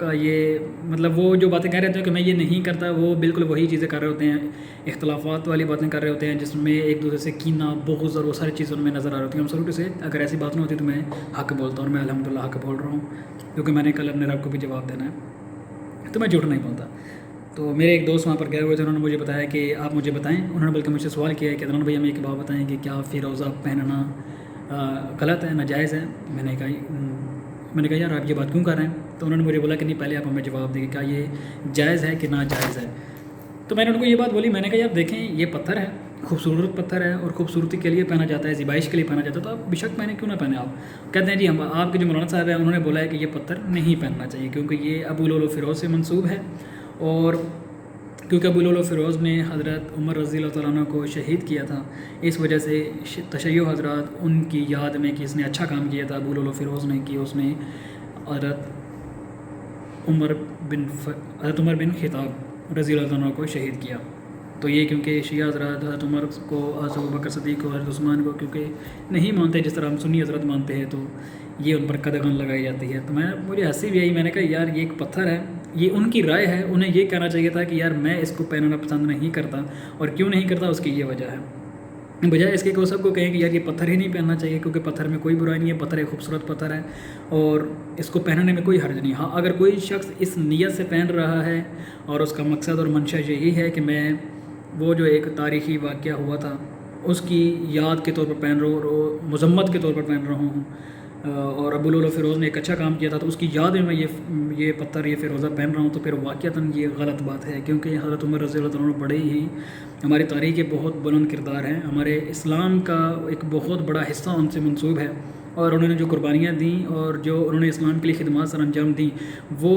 کا یہ مطلب وہ جو باتیں کہہ رہے ہوتے ہیں کہ میں یہ نہیں کرتا، وہ بالکل وہی چیزیں کر رہے ہوتے ہیں، اختلافات والی باتیں کر رہے ہوتے ہیں جس میں ایک دوسرے سے کینہ، بغض اور وہ ساری چیزیں ان میں نظر آ رہی ہوتی ہیں. ہم سلوٹی سے اگر ایسی بات نہیں ہوتی تو میں حق بولتا ہوں، اور میں الحمدللہ حق بول رہا ہوں کیونکہ میں نے کل اپنے رب کو بھی جواب دینا ہے، تو میں جھوٹ نہیں بولتا. تو میرے ایک دوست وہاں پر گئے ہوئے تھے، انہوں نے مجھے بتایا کہ آپ مجھے بتائیں، انہوں نے بلکہ مجھ سے سوال کیا ہے کہ عدنان بھائی ہمیں ایک بات بتائیں کہ کیا فیروزہ پہننا غلط ہے، ناجائز ہے؟ میں نے کہا یار آپ یہ بات کیوں کر رہے ہیں؟ تو انہوں نے مجھے بولا کہ نہیں پہلے آپ ہمیں جواب دیں کہ کیا یہ جائز ہے کہ ناجائز ہے. تو میں نے ان کو یہ بات بولی، میں نے کہا یار دیکھیں یہ پتھر ہے، خوبصورت پتھر ہے اور خوبصورتی کے لیے پہنا جاتا ہے، زیبائش کے لیے پہنا جاتا ہے، تو آپ بے شک پہنے، کیوں نہ پہنے. آپ کہتے ہیں جی ہم آپ کے جو مولانا صاحب ہیں انہوں نے بولا ہے کہ یہ پتھر نہیں پہننا چاہیے کیونکہ یہ ابو لؤلؤ فیروز سے منسوب ہے، اور کیونکہ ابو لؤلؤ فیروز نے حضرت عمر رضی اللہ تعالیٰ عنہ کو شہید کیا تھا، اس وجہ سے تشیع حضرات ان کی یاد میں کہ اس نے اچھا کام کیا تھا ابو لؤلؤ فیروز نے، کہ اس نے حضرت عمر بن خطاب رضی اللہ عنہ کو شہید کیا. تو یہ کیونکہ شیعہ حضرات حضرت عمر کو، حضرت ابوبکر صدیق کو، حضرت عثمان کو کیونکہ نہیں مانتے جس طرح ہم سنی حضرت مانتے ہیں، تو یہ ان پر قدغن لگائی جاتی ہے. تو مجھے ہنسی بھی آئی، میں نے کہا یار یہ ایک پتھر ہے، یہ ان کی رائے ہے، انہیں یہ کہنا چاہیے تھا کہ یار میں اس کو پہننا پسند نہیں کرتا، اور کیوں نہیں کرتا اس کی یہ وجہ ہے، بجائے اس کے کہ وہ سب کو کہیں کہ یار یہ پتھر ہی نہیں پہننا چاہیے کیونکہ پتھر میں کوئی برائی نہیں ہے، پتھر ایک خوبصورت پتھر ہے اور اس کو پہننے میں کوئی حرج نہیں. ہاں اگر کوئی شخص اس نیت سے پہن رہا ہے اور اس کا مقصد اور منشا یہی ہے کہ میں وہ جو ایک تاریخی واقعہ ہوا تھا اس کی یاد کے طور پر پہن رہا ہوں اور مذمت کے طور پر پہن رہا ہوں، اور ابو لؤلؤ فیروز نے ایک اچھا کام کیا تھا تو اس کی یاد میں یہ پتھر، یہ فیروزہ پہن رہا ہوں، تو پھر واقعتاً یہ غلط بات ہے. کیونکہ حضرت عمر رضی اللہ عنہ بڑے ہی ہماری تاریخ کے بہت بلند کردار ہیں، ہمارے اسلام کا ایک بہت بڑا حصہ ان سے منسوب ہے، اور انہوں نے جو قربانیاں دیں اور جو انہوں نے اسلام کے لیے خدمات سر انجام دیں وہ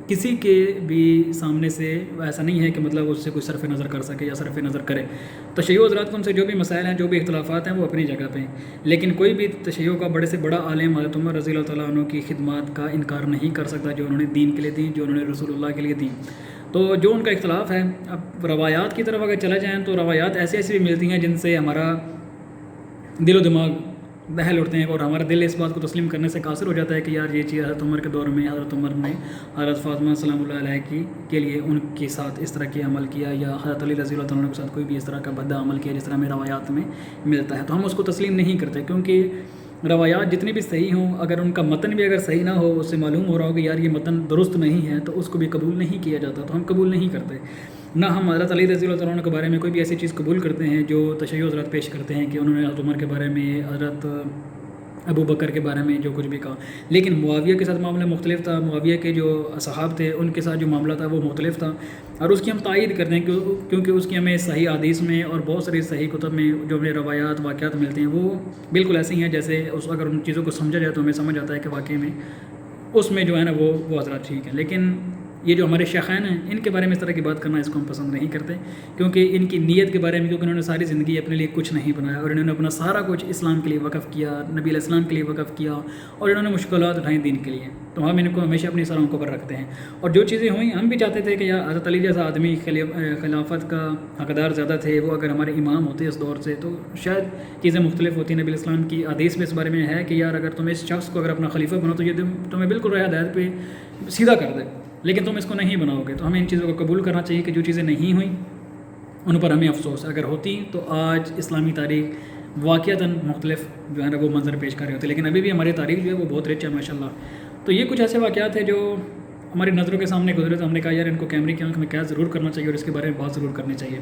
کسی کے بھی سامنے سے ایسا نہیں ہے کہ مطلب اس سے کوئی صرف نظر کر سکے یا صرف نظر کرے. تشیع حضرات کو ان سے جو بھی مسائل ہیں، جو بھی اختلافات ہیں، وہ اپنی جگہ پہ ہیں، لیکن کوئی بھی تشیع کا بڑے سے بڑا عالم حضرت عمر رضی اللہ تعالیٰ عنہ کی خدمات کا انکار نہیں کر سکتا جو انہوں نے دین کے لیے دیں، جو انہوں نے رسول اللہ کے لیے دیں. تو جو ان کا اختلاف ہے، اب روایات کی طرف اگر چلے جائیں تو روایات ایسی ایسی بھی ملتی ہیں جن سے ہمارا دل و دماغ بہل اٹھتے ہیں اور ہمارا دل اس بات کو تسلیم کرنے سے قاصر ہو جاتا ہے کہ یار یہ چیز حضرت عمر کے دور میں حضرت عمر نے حضرت فاطمہ سلام اللہ علیہ کے لیے ان کے ساتھ اس طرح کے عمل کیا، یا حضرت علی رضی اللہ عنہ کے ساتھ کوئی بھی اس طرح کا بھدا عمل کیا جس طرح ہمیں روایات میں ملتا ہے. تو ہم اس کو تسلیم نہیں کرتے کیونکہ روایات جتنی بھی صحیح ہوں، اگر ان کا متن بھی اگر صحیح نہ ہو، اس سے معلوم ہو رہا ہو کہ یار یہ متن درست نہیں ہے، تو اس کو بھی قبول نہیں کیا جاتا، تو ہم قبول نہیں کرتے. نہ ہم حضرت علی رضی اللہ عنہ کے بارے میں کوئی بھی ایسی چیز قبول کرتے ہیں جو تشیع حضرات پیش کرتے ہیں کہ انہوں نے حضرت عمر کے بارے میں، حضرت ابو بکر کے بارے میں جو کچھ بھی کہا. لیکن معاویہ کے ساتھ معاملہ مختلف تھا، معاویہ کے جو صحاب تھے ان کے ساتھ جو معاملہ تھا وہ مختلف تھا، اور اس کی ہم تائید کرتے ہیں کیونکہ اس کی ہمیں صحیح حدیث میں اور بہت ساری صحیح کتب میں جو ہمیں روایات واقعات ملتے ہیں وہ بالکل ایسی ہیں جیسے اگر ان چیزوں کو سمجھا جائے تو ہمیں سمجھ آتا ہے کہ واقعی میں اس میں جو ہے نا وہ حضرات ٹھیک ہیں. لیکن یہ جو ہمارے شیخین ہیں ان کے بارے میں اس طرح کی بات کرنا اس کو ہم پسند نہیں کرتے کیونکہ ان کی نیت کے بارے میں، کیونکہ انہوں نے ساری زندگی اپنے لیے کچھ نہیں بنایا اور انہوں نے اپنا سارا کچھ اسلام کے لیے وقف کیا، نبی علیہ السلام کے لیے وقف کیا، اور انہوں نے مشکلات اٹھائیں دین کے لیے. تو ہم ان کو ہمیشہ اپنی سروں کو پر رکھتے ہیں. اور جو چیزیں ہوئیں ہم بھی چاہتے تھے کہ یار حضرت علی جیسا آدمی خلافت کا حقدار زیادہ تھے، وہ اگر ہمارے امام ہوتے اس دور سے تو شاید چیزیں مختلف ہوتی. نبی علیہ السلام کی حدیث میں اس بارے میں ہے کہ یار اگر تم اس شخص کو اگر اپنا خلیفہ بناؤ تو یہ تمہیں بالکل راہ ہدایت پہ سیدھا کر دے، لیکن تم اس کو نہیں بناؤ گے. تو ہمیں ان چیزوں کو قبول کرنا چاہیے کہ جو چیزیں نہیں ہوئیں ان پر ہمیں افسوس ہے، اگر ہوتی تو آج اسلامی تاریخ واقعتاً مختلف جو ہے نا وہ منظر پیش کر رہے ہوتے. لیکن ابھی بھی ہماری تاریخ جو ہے وہ بہت رچ ہے ماشاءاللہ. تو یہ کچھ ایسے واقعات ہیں جو ہماری نظروں کے سامنے گزرے تو ہم نے کہا یار ان کو کیمرے کی آنکھ میں قید ضرور کرنا چاہیے اور اس کے بارے میں بات ضرور کرنی چاہیے.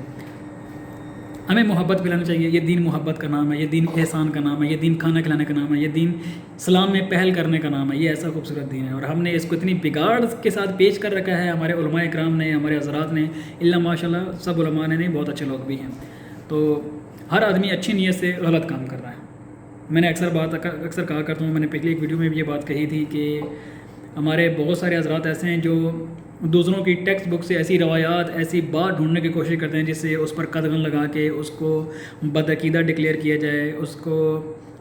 ہمیں محبت پلانا چاہیے. یہ دین محبت کا نام ہے، یہ دین احسان کا نام ہے، یہ دین کھانا کھلانے کا نام ہے، یہ دین اسلام میں پہل کرنے کا نام ہے. یہ ایسا خوبصورت دین ہے اور ہم نے اس کو اتنی بگاڑ کے ساتھ پیش کر رکھا ہے ہمارے علماء اکرام نے، ہمارے حضرات نے، اللہ ماشاء اللہ سب علماء نے نہیں، بہت اچھے لوگ بھی ہیں. تو ہر آدمی اچھی نیت سے غلط کام کر رہا ہے. میں نے اکثر کہا کرتا ہوں، میں نے پچھلی ایک ویڈیو میں بھی یہ بات کہی تھی کہ ہمارے بہت سارے حضرات ایسے ہیں جو دوسروں کی ٹیکسٹ بک سے ایسی روایات، ایسی بات ڈھونڈنے کی کوشش کرتے ہیں جس سے اس پر قدغن لگا کے اس کو بدعقیدہ ڈکلیئر کیا جائے، اس کو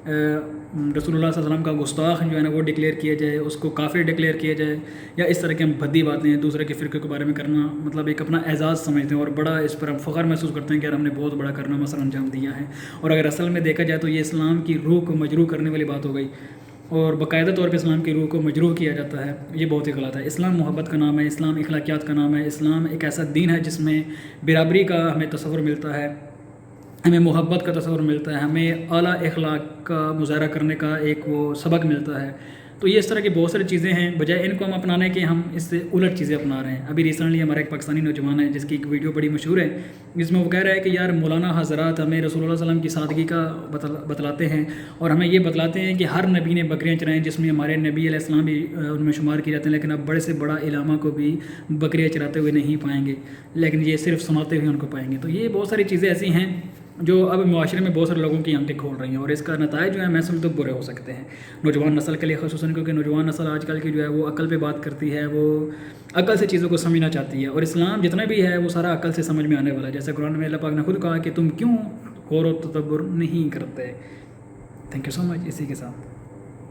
رسول اللہ صلی اللہ علیہ وسلم کا گستاخ جو ہے نا وہ ڈکلیئر کیا جائے، اس کو کافر ڈکلیئر کیا جائے، یا اس طرح کی ہم بھدی باتیں دوسرے کے فرقے کے بارے میں کرنا مطلب ایک اپنا اعزاز سمجھتے ہیں اور بڑا اس پر ہم فخر محسوس کرتے ہیں کہ یار ہم نے بہت بڑا کارنامہ سر انجام دیا ہے. اور اگر اصل میں دیکھا جائے تو یہ اسلام کی روح کو مجروح کرنے والی بات ہو گئی. اور باقاعدہ طور پہ اسلام کی روح کو مجروح کیا جاتا ہے، یہ بہت ہی غلط ہے۔ اسلام محبت کا نام ہے، اسلام اخلاقیات کا نام ہے، اسلام ایک ایسا دین ہے جس میں برابری کا ہمیں تصور ملتا ہے، ہمیں محبت کا تصور ملتا ہے، ہمیں اعلیٰ اخلاق کا مظاہرہ کرنے کا ایک وہ سبق ملتا ہے۔ تو یہ اس طرح کی بہت ساری چیزیں ہیں، بجائے ان کو ہم اپنانے کے ہم اس سے الٹ چیزیں اپنا رہے ہیں۔ ابھی ریسنٹلی ہمارا ایک پاکستانی نوجوان ہے جس کی ایک ویڈیو بڑی مشہور ہے، جس میں وہ کہہ رہا ہے کہ یار مولانا حضرات ہمیں رسول اللہ صلی اللہ علیہ وسلم کی سادگی کا بتلاتے ہیں، اور ہمیں یہ بتلاتے ہیں کہ ہر نبی نے بکریاں چرائیں، جس میں ہمارے نبی علیہ السلام بھی ان میں شمار کیے جاتے ہیں، لیکن اب بڑے سے بڑا علامہ کو بھی بکریاں چراتے ہوئے نہیں پائیں گے، لیکن یہ صرف سناتے ہوئے ان کو پائیں گے۔ تو یہ بہت ساری چیزیں ایسی ہیں جو اب معاشرے میں بہت سارے لوگوں کی آنکھیں کھول رہی ہیں، اور اس کا نتائج جو ہے میں سمجھتا ہوں برے ہو سکتے ہیں نوجوان نسل کے لیے خصوصاً، کیونکہ نوجوان نسل آج کل کی جو ہے وہ عقل پہ بات کرتی ہے، وہ عقل سے چیزوں کو سمجھنا چاہتی ہے، اور اسلام جتنا بھی ہے وہ سارا عقل سے سمجھ میں آنے والا ہے، جیسے قرآن میں اللہ پاک نے خود کہا کہ تم کیوں غور و تدبر نہیں کرتے۔ تھینک یو سو مچ۔ اسی کے ساتھ